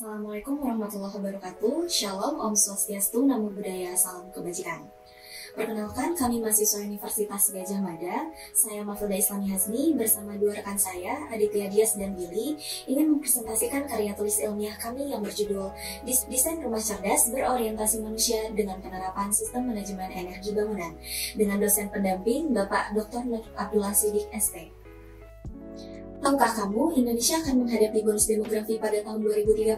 Assalamualaikum warahmatullahi wabarakatuh. Shalom, Om Swastiastu, Namo Buddhaya, Salam Kebajikan. Perkenalkan, kami mahasiswa Universitas Gadjah Mada. Saya Mafilda Islami Hazmi bersama dua rekan saya, Aditya Dias dan Billy, ingin mempresentasikan karya tulis ilmiah kami yang berjudul Desain Rumah Cerdas Berorientasi Manusia dengan Penerapan Sistem Manajemen Energi Bangunan dengan dosen pendamping Bapak Dr. Abdullah Siddiq ST. Tahukah kamu, Indonesia akan menghadapi bonus demografi pada tahun 2030?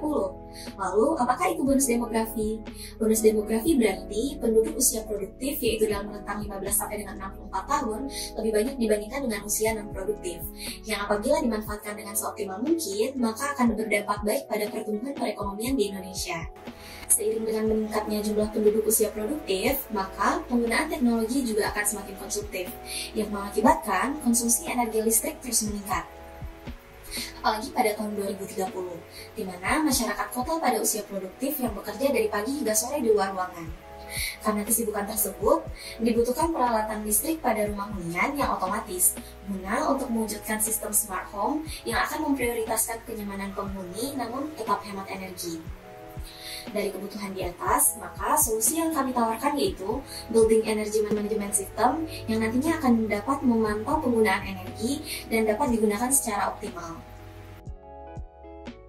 Lalu, apakah itu bonus demografi? Bonus demografi berarti penduduk usia produktif, yaitu dalam rentang 15 sampai dengan 64 tahun, lebih banyak dibandingkan dengan usia non-produktif, yang apabila dimanfaatkan dengan seoptimal mungkin, maka akan berdampak baik pada pertumbuhan perekonomian di Indonesia. Seiring dengan meningkatnya jumlah penduduk usia produktif, maka penggunaan teknologi juga akan semakin konsumtif, yang mengakibatkan konsumsi energi listrik terus meningkat. Apalagi pada tahun 2030, di mana masyarakat kota pada usia produktif yang bekerja dari pagi hingga sore di luar ruangan. Karena kesibukan tersebut, dibutuhkan peralatan listrik pada rumah hunian yang otomatis, guna untuk mewujudkan sistem smart home yang akan memprioritaskan kenyamanan penghuni namun tetap hemat energi. Dari kebutuhan di atas, maka solusi yang kami tawarkan yaitu Building Energy Management System yang nantinya akan dapat memantau penggunaan energi dan dapat digunakan secara optimal.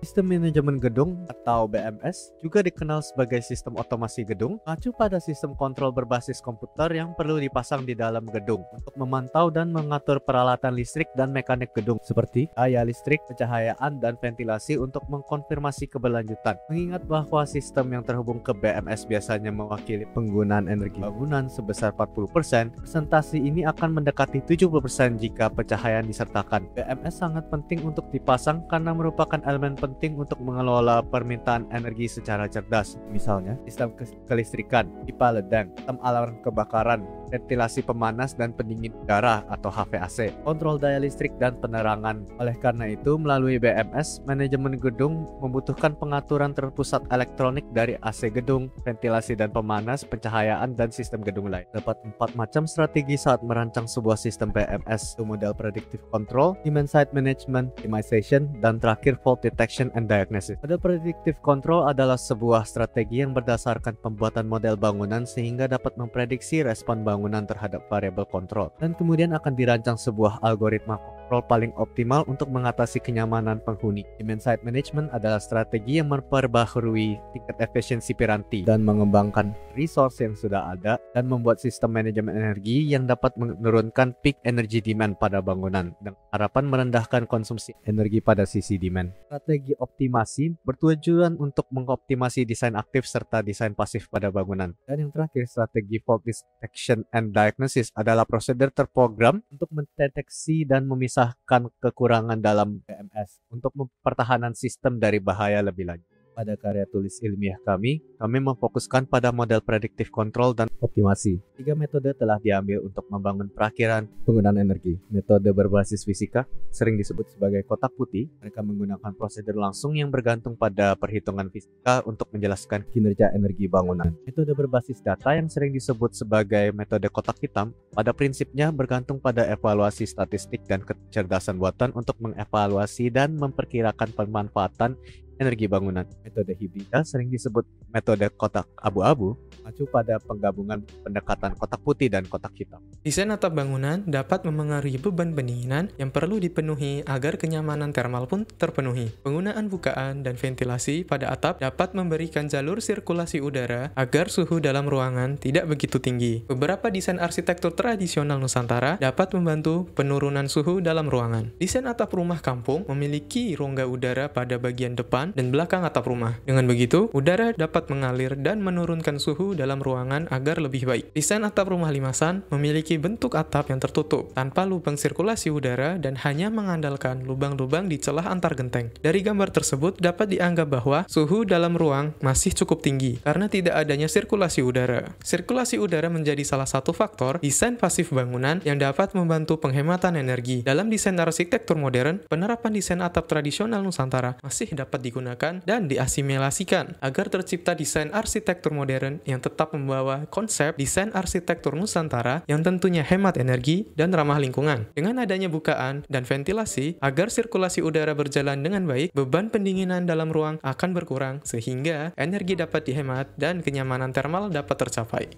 Sistem manajemen gedung atau BMS juga dikenal sebagai sistem otomasi gedung, mengacu pada sistem kontrol berbasis komputer yang perlu dipasang di dalam gedung untuk memantau dan mengatur peralatan listrik dan mekanik gedung seperti daya listrik, pencahayaan, dan ventilasi untuk mengkonfirmasi keberlanjutan. Mengingat bahwa sistem yang terhubung ke BMS biasanya mewakili penggunaan energi bangunan sebesar 40%, presentasi ini akan mendekati 70% jika pencahayaan disertakan. BMS sangat penting untuk dipasang karena merupakan elemen penting untuk mengelola permintaan energi secara cerdas. Misalnya, sistem kelistrikan, pipa ledeng, sistem alarm kebakaran, ventilasi pemanas dan pendingin udara atau HVAC, kontrol daya listrik dan penerangan. Oleh karena itu, melalui BMS, manajemen gedung membutuhkan pengaturan terpusat elektronik dari AC gedung, ventilasi dan pemanas, pencahayaan, dan sistem gedung lain. Dapat 4 macam strategi saat merancang sebuah sistem BMS, model predictive control, demand side management, optimization, dan terakhir fault detection and diagnosis. Model predictive control adalah sebuah strategi yang berdasarkan pembuatan model bangunan sehingga dapat memprediksi respon bangunan terhadap variabel kontrol, dan kemudian akan dirancang sebuah algoritma kontrol paling optimal untuk mengatasi kenyamanan penghuni. Demand side management adalah strategi yang memperbaharui tingkat efisiensi piranti dan mengembangkan resource yang sudah ada dan membuat sistem manajemen energi yang dapat menurunkan peak energy demand pada bangunan dengan harapan merendahkan konsumsi energi pada sisi demand. Strategi optimasi bertujuan untuk mengoptimasi desain aktif serta desain pasif pada bangunan. Dan yang terakhir, strategi fault detection and diagnosis adalah prosedur terprogram untuk mendeteksi dan memisahkan kekurangan dalam BMS untuk mempertahankan sistem dari bahaya lebih lanjut. Pada karya tulis ilmiah kami memfokuskan pada model predictive control dan optimasi. 3 metode telah diambil untuk membangun perakhiran penggunaan energi. Metode berbasis fisika, sering disebut sebagai kotak putih. Mereka menggunakan prosedur langsung yang bergantung pada perhitungan fisika untuk menjelaskan kinerja energi bangunan. Metode berbasis data yang sering disebut sebagai metode kotak hitam, pada prinsipnya bergantung pada evaluasi statistik dan kecerdasan buatan untuk mengevaluasi dan memperkirakan pemanfaatan energi bangunan. Metode hibrida sering disebut metode kotak abu-abu, mengacu pada penggabungan pendekatan kotak putih dan kotak hitam. Desain atap bangunan dapat memengaruhi beban pendinginan yang perlu dipenuhi agar kenyamanan termal pun terpenuhi. Penggunaan bukaan dan ventilasi pada atap dapat memberikan jalur sirkulasi udara agar suhu dalam ruangan tidak begitu tinggi. Beberapa desain arsitektur tradisional Nusantara dapat membantu penurunan suhu dalam ruangan. Desain atap rumah kampung memiliki rongga udara pada bagian depan dan belakang atap rumah. Dengan begitu, udara dapat mengalir dan menurunkan suhu dalam ruangan agar lebih baik. Desain atap rumah limasan memiliki bentuk atap yang tertutup, tanpa lubang sirkulasi udara dan hanya mengandalkan lubang-lubang di celah antar genteng. Dari gambar tersebut dapat dianggap bahwa suhu dalam ruang masih cukup tinggi karena tidak adanya sirkulasi udara. Sirkulasi udara menjadi salah satu faktor desain pasif bangunan yang dapat membantu penghematan energi. Dalam desain arsitektur modern, penerapan desain atap tradisional Nusantara masih dapat digunakan. digunakan dan diasimilasikan agar tercipta desain arsitektur modern yang tetap membawa konsep desain arsitektur Nusantara yang tentunya hemat energi dan ramah lingkungan. Dengan adanya bukaan dan ventilasi agar sirkulasi udara berjalan dengan baik, beban pendinginan dalam ruang akan berkurang sehingga energi dapat dihemat dan kenyamanan termal dapat tercapai.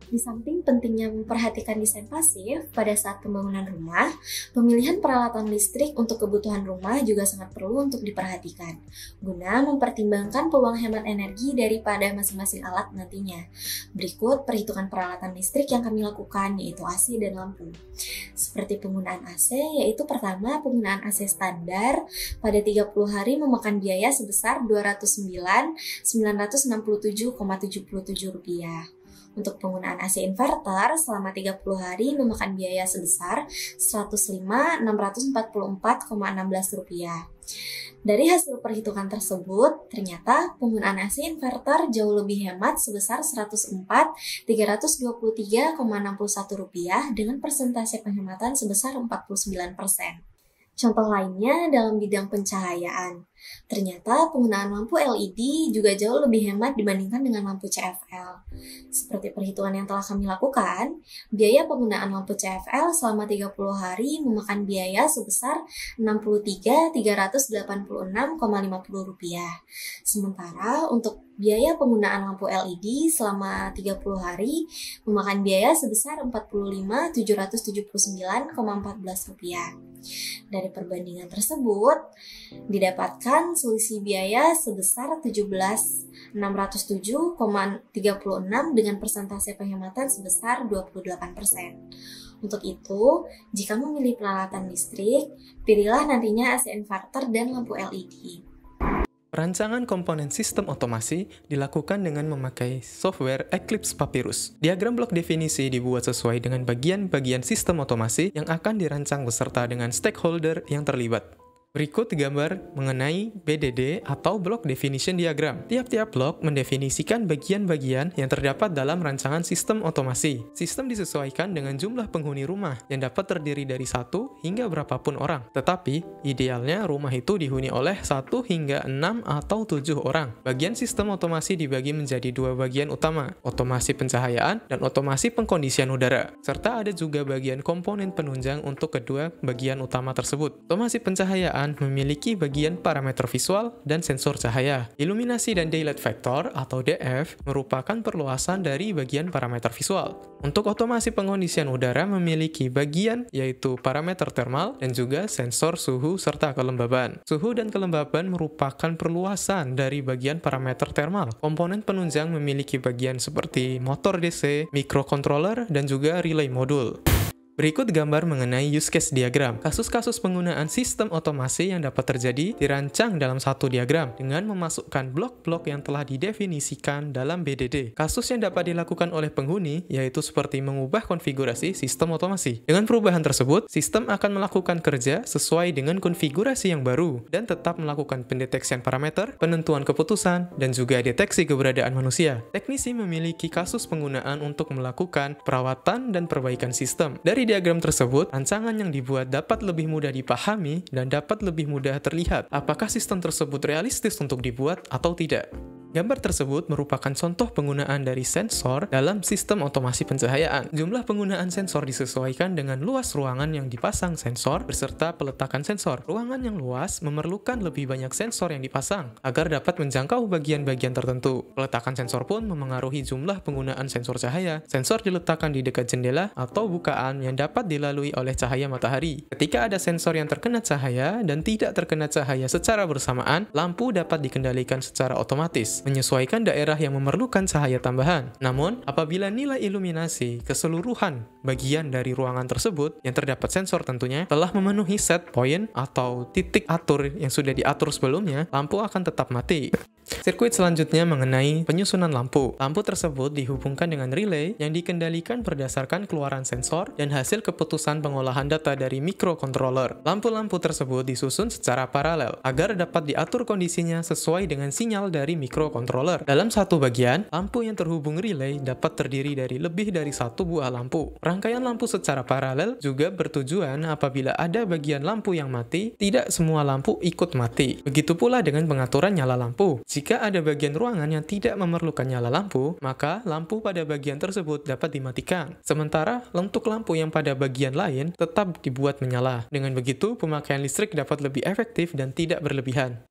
Di samping pentingnya memperhatikan desain pasif pada saat pembangunan rumah, pemilihan peralatan listrik untuk kebutuhan rumah juga sangat perlu untuk diperhatikan, guna mempertimbangkan peluang hemat energi daripada masing-masing alat nantinya. Berikut perhitungan peralatan listrik yang kami lakukan, yaitu AC dan lampu. Seperti penggunaan AC, yaitu pertama penggunaan AC standar pada 30 hari memakan biaya sebesar Rp209.967,77. Untuk penggunaan AC inverter selama 30 hari memakan biaya sebesar Rp105.644,16. Dari hasil perhitungan tersebut, ternyata penggunaan AC inverter jauh lebih hemat sebesar Rp104.323,61 dengan persentase penghematan sebesar 49%. Contoh lainnya dalam bidang pencahayaan. Ternyata penggunaan lampu LED juga jauh lebih hemat dibandingkan dengan lampu CFL. Seperti perhitungan yang telah kami lakukan, biaya penggunaan lampu CFL selama 30 hari memakan biaya sebesar Rp63.386,50. Sementara untuk biaya penggunaan lampu LED selama 30 hari memakan biaya sebesar Rp45.779,14. Dari perbandingan tersebut, didapatkan selisih biaya sebesar Rp17.607,36 dengan persentase penghematan sebesar 28%. Untuk itu, jika memilih peralatan listrik, pilihlah nantinya AC inverter dan lampu LED. Perancangan komponen sistem otomasi dilakukan dengan memakai software Eclipse Papyrus. Diagram blok definisi dibuat sesuai dengan bagian-bagian sistem otomasi yang akan dirancang beserta dengan stakeholder yang terlibat. Berikut gambar mengenai BDD atau Block Definition Diagram. Tiap-tiap blok mendefinisikan bagian-bagian yang terdapat dalam rancangan sistem otomasi. Sistem disesuaikan dengan jumlah penghuni rumah yang dapat terdiri dari 1 hingga berapapun orang. Tetapi, idealnya rumah itu dihuni oleh 1 hingga 6 atau 7 orang. Bagian sistem otomasi dibagi menjadi 2 bagian utama, otomasi pencahayaan dan otomasi pengkondisian udara. Serta ada juga bagian komponen penunjang untuk kedua bagian utama tersebut. Otomasi pencahayaan memiliki bagian parameter visual dan sensor cahaya. Iluminasi dan daylight factor atau DF merupakan perluasan dari bagian parameter visual. Untuk otomasi pengkondisian udara memiliki bagian yaitu parameter thermal dan juga sensor suhu serta kelembaban. Suhu dan kelembaban merupakan perluasan dari bagian parameter thermal. Komponen penunjang memiliki bagian seperti motor DC, microcontroller, dan juga relay modul. Berikut gambar mengenai use case diagram. Kasus-kasus penggunaan sistem otomasi yang dapat terjadi dirancang dalam satu diagram dengan memasukkan blok-blok yang telah didefinisikan dalam BDD. Kasus yang dapat dilakukan oleh penghuni yaitu seperti mengubah konfigurasi sistem otomasi. Dengan perubahan tersebut, sistem akan melakukan kerja sesuai dengan konfigurasi yang baru dan tetap melakukan pendeteksian parameter, penentuan keputusan, dan juga deteksi keberadaan manusia. Teknisi memiliki kasus penggunaan untuk melakukan perawatan dan perbaikan sistem. Dari diagram tersebut, rancangan yang dibuat dapat lebih mudah dipahami dan dapat lebih mudah terlihat apakah sistem tersebut realistis untuk dibuat atau tidak. Gambar tersebut merupakan contoh penggunaan dari sensor dalam sistem otomasi pencahayaan. Jumlah penggunaan sensor disesuaikan dengan luas ruangan yang dipasang sensor beserta peletakan sensor. Ruangan yang luas memerlukan lebih banyak sensor yang dipasang agar dapat menjangkau bagian-bagian tertentu. Peletakan sensor pun memengaruhi jumlah penggunaan sensor cahaya. Sensor diletakkan di dekat jendela atau bukaan yang dapat dilalui oleh cahaya matahari. Ketika ada sensor yang terkena cahaya dan tidak terkena cahaya secara bersamaan, lampu dapat dikendalikan secara otomatis, menyesuaikan daerah yang memerlukan cahaya tambahan. Namun, apabila nilai iluminasi keseluruhan bagian dari ruangan tersebut yang terdapat sensor tentunya telah memenuhi set point atau titik atur yang sudah diatur sebelumnya, lampu akan tetap mati. Sirkuit selanjutnya mengenai penyusunan lampu. Lampu tersebut dihubungkan dengan relay yang dikendalikan berdasarkan keluaran sensor dan hasil keputusan pengolahan data dari microcontroller. Lampu-lampu tersebut disusun secara paralel agar dapat diatur kondisinya sesuai dengan sinyal dari microcontroller. Dalam satu bagian, lampu yang terhubung relay dapat terdiri dari lebih dari satu buah lampu. Rangkaian lampu secara paralel juga bertujuan apabila ada bagian lampu yang mati, tidak semua lampu ikut mati. Begitu pula dengan pengaturan nyala lampu. Jika ada bagian ruangan yang tidak memerlukan nyala lampu, maka lampu pada bagian tersebut dapat dimatikan. Sementara, untuk lampu yang pada bagian lain tetap dibuat menyala. Dengan begitu, pemakaian listrik dapat lebih efektif dan tidak berlebihan.